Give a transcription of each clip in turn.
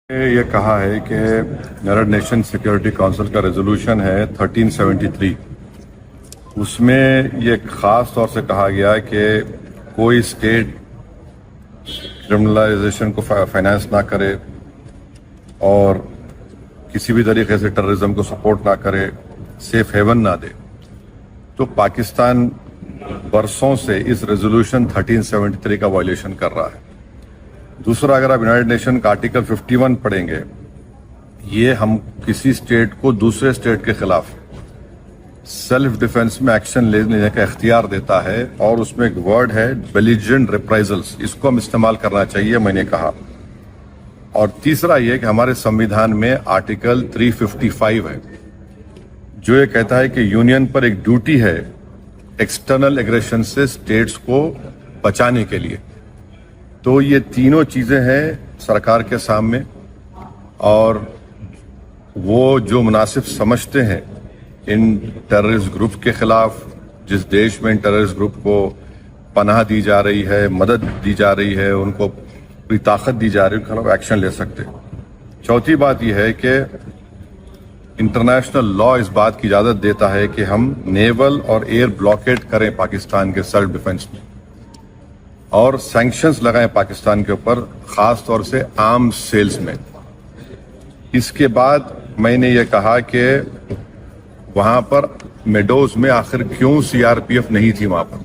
یہ کہا ہے کہ یونائیٹڈ نیشن سیکیورٹی کونسل کا ریزولوشن ہے 1373. اس میں یہ خاص طور سے کہا گیا کہ کوئی اسٹیٹ کرمنلائزیشن کو فائنانس نہ کرے اور کسی بھی طریقے سے ٹیررزم کو سپورٹ نہ کرے، سیف ہیون نہ دے. تو پاکستان برسوں سے اس ریزولوشن 1373 کا وائلیشن کر رہا ہے. دوسرا، اگر آپ یونائیٹڈ نیشن کا آرٹیکل 51 پڑھیں گے، یہ ہم کسی اسٹیٹ کو دوسرے اسٹیٹ کے خلاف سیلف ڈیفنس میں ایکشن لینے کا اختیار دیتا ہے، اور اس میں ایک ورڈ ہے بیلیجرنٹ ریپرائزلز، اس کو ہم استعمال کرنا چاہیے، میں نے کہا. اور تیسرا یہ کہ ہمارے سمویدھان میں آرٹیکل 355 ہے جو یہ کہتا ہے کہ یونین پر ایک ڈیوٹی ہے ایکسٹرنل ایگریشن سے اسٹیٹس کو بچانے کے لیے. تو یہ تینوں چیزیں ہیں سرکار کے سامنے، اور وہ جو مناسب سمجھتے ہیں ان ٹیررسٹ گروپ کے خلاف، جس دیش میں ان ٹیررسٹ گروپ کو پناہ دی جا رہی ہے، مدد دی جا رہی ہے، ان کو پوری طاقت دی جا رہی ہے، ان کے خلاف ایکشن لے سکتے. چوتھی بات یہ ہے کہ انٹرنیشنل لا اس بات کی اجازت دیتا ہے کہ ہم نیول اور ایئر بلاکیٹ کریں پاکستان کے سیلف ڈیفنس میں، اور سینکشنز لگائیں پاکستان کے اوپر، خاص طور سے آرمز سیلز میں. اس کے بعد میں نے یہ کہا کہ وہاں پر میڈوز میں آخر کیوں CRPF نہیں تھی وہاں پر،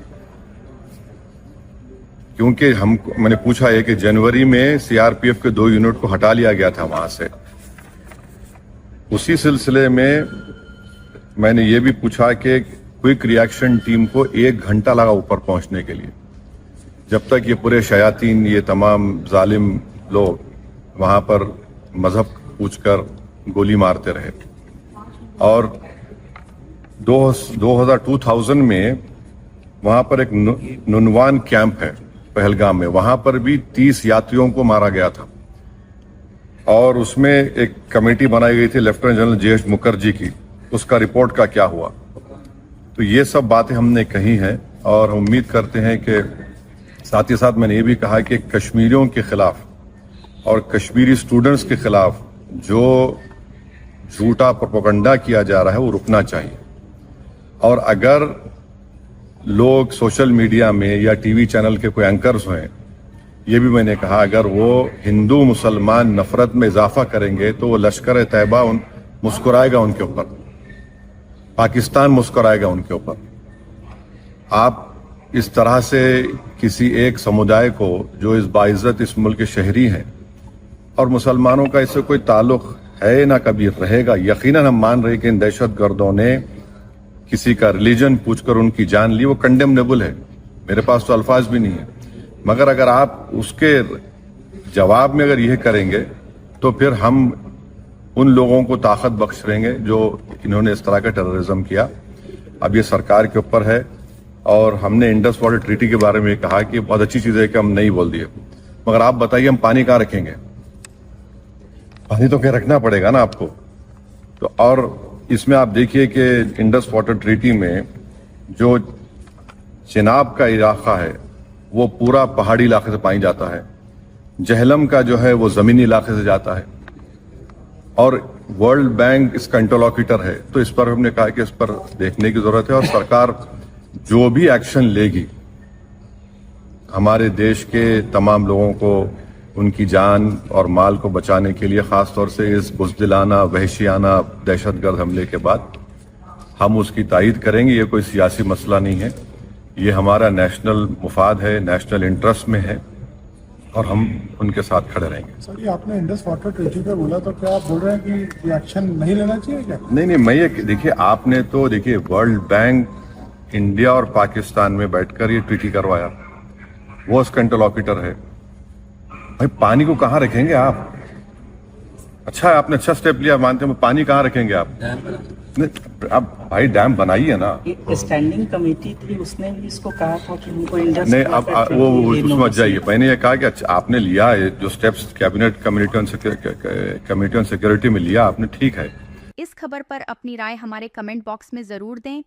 کیونکہ میں نے پوچھا ہے کہ جنوری میں CRPF کے 2 یونٹ کو ہٹا لیا گیا تھا وہاں سے. اسی سلسلے میں نے یہ بھی پوچھا کہ کوئک ری ایکشن ٹیم کو 1 گھنٹہ لگا اوپر پہنچنے کے لیے، جب تک یہ پورے شیاطین، یہ تمام ظالم لوگ وہاں پر مذہب پوچھ کر گولی مارتے رہے. اور 2000 میں وہاں پر ایک ننوان کیمپ ہے پہلگام میں، وہاں پر بھی 30 یاتریوں کو مارا گیا تھا، اور اس میں ایک کمیٹی بنائی گئی تھی لیفٹیننٹ جنرل JH مکھرجی کی. اس کا رپورٹ کا کیا ہوا؟ تو یہ سب باتیں ہم نے کہی ہیں، اور ہم امید کرتے ہیں کہ ساتھ ہی ساتھ میں نے یہ بھی کہا کہ کشمیریوں کے خلاف اور کشمیری سٹوڈنٹس کے خلاف جو جھوٹا پروپیگنڈا کیا جا رہا ہے وہ رکنا چاہیے. اور اگر لوگ سوشل میڈیا میں یا ٹی وی چینل کے کوئی اینکرز ہیں، یہ بھی میں نے کہا اگر وہ ہندو مسلمان نفرت میں اضافہ کریں گے تو وہ لشکر طیبہ مسکرائے گا ان کے اوپر، پاکستان مسکرائے گا ان کے اوپر. آپ اس طرح سے کسی ایک سمودائے کو جو اس باعزت اس ملک کے شہری ہیں، اور مسلمانوں کا اس سے کوئی تعلق ہے نہ کبھی رہے گا، یقیناً ہم مان رہے کہ ان دہشت گردوں نے کسی کا ریلیجن پوچھ کر ان کی جان لی، وہ کنڈیمنیبل ہے، میرے پاس تو الفاظ بھی نہیں ہے. مگر اگر آپ اس کے جواب میں اگر یہ کریں گے تو پھر ہم ان لوگوں کو طاقت بخش رہیں گے جو انہوں نے اس طرح کا ٹیررزم کیا. اب یہ سرکار کے اوپر ہے، اور ہم نے انڈس واٹر ٹریٹی کے بارے میں کہا کہ بہت اچھی چیز ہے کہ ہم نہیں بول دیے، مگر آپ بتائیے ہم پانی کہاں رکھیں گے؟ پانی تو کہیں رکھنا پڑے گا نا آپ کو. تو اور اس میں آپ دیکھیے کہ انڈس واٹر ٹریٹی میں جو چناب کا علاقہ ہے وہ پورا پہاڑی علاقے سے پانی جاتا ہے، جہلم کا جو ہے وہ زمینی علاقے سے جاتا ہے، اور ورلڈ بینک اس کا انٹرلوکیٹر ہے. تو اس پر ہم نے کہا کہ اس پر دیکھنے کی ضرورت ہے، اور سرکار جو بھی ایکشن لے گی ہمارے دیش کے تمام لوگوں کو ان کی جان اور مال کو بچانے کے لیے، خاص طور سے اس بزدلانہ وحشیانہ دہشت گرد حملے کے بعد، ہم اس کی تائید کریں گے. یہ کوئی سیاسی مسئلہ نہیں ہے، یہ ہمارا نیشنل مفاد ہے، نیشنل انٹرسٹ میں ہے، اور ہم ان کے ساتھ کھڑے رہیں گے. سر، یہ آپ نے انڈس واٹر ٹریٹی پہ بولا، تو کیا آپ بول رہے ہیں کہ یہ ایکشن نہیں لینا چاہیے کیا؟ نہیں، میں یہ دیکھیے، آپ نے تو دیکھیے ورلڈ بینک انڈیا اور پاکستان میں بیٹھ کر یہ ٹریٹی کروایا، وہ اس کا انٹرلوکیٹر ہے. بھائی پانی کو کہاں رکھیں گے آپ؟ اچھا ہے آپ نے اچھا سٹیپ لیا، مانتے ہیں، پانی کہاں رکھیں گے آپ؟ اب بھائی ڈیم بنائیے نا. اسٹینڈنگ کمیٹی تھی، اس نے بھی اس کو کہا تھا کہ ان کو انڈس نہیں، اب وہ سمجھ جائیے. میں نے یہ کہا کہ آپ نے لیا ہے جو steps cabinet committee on security میں لیا آپ نے، ٹھیک ہے. اس خبر پر اپنی رائے ہمارے کمنٹ باکس میں ضرور دیں.